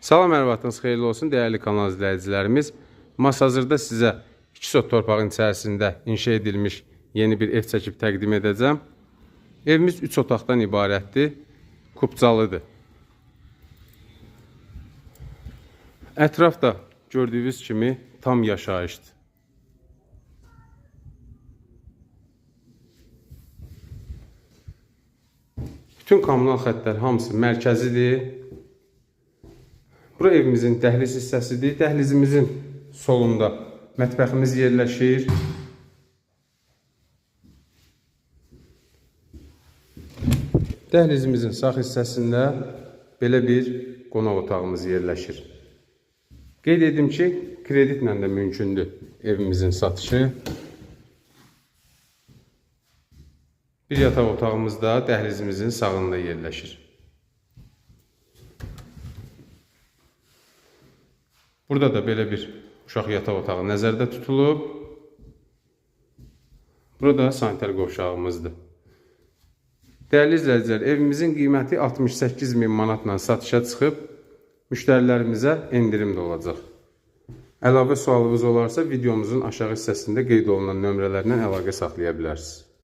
Salam, ərvatınız xeyirli olsun, dəyərli kanal izləyicilərimiz. Hazırda sizə 2 sot torpağın içərisində inşa edilmiş yeni bir ev çəkib təqdim edəcəm. Evimiz 3 otaqdan ibarətdir, kubcalıdır. Ətrafda gördüyünüz kimi tam yaşayışdır. Bütün kommunal xəttlər hamısı mərkəzidir. Bura evimizin dəhliz hissəsidir. Dəhlizimizin solunda mətbəximiz yerləşir. Dəhlizimizin sağ hissəsində belə bir qonaq otağımız yerləşir. Qeyd edim ki, kreditlə də mümkündür evimizin satışı. Bir yataq otağımız da dəhlizimizin sağında yerləşir. Burada da belə bir uşaq yataq otağı nəzərdə tutulub. Burada sanitar qovşağımızdır. Dəyərli izləyicilər, evimizin qiyməti 68.000 manatla satışa çıxıb, müştərilərimizə endirim də olacaq. Əlavə sualınız olarsa, videomuzun aşağı hissəsində qeyd olunan nömrələrlə əlaqə saxlaya bilərsiniz.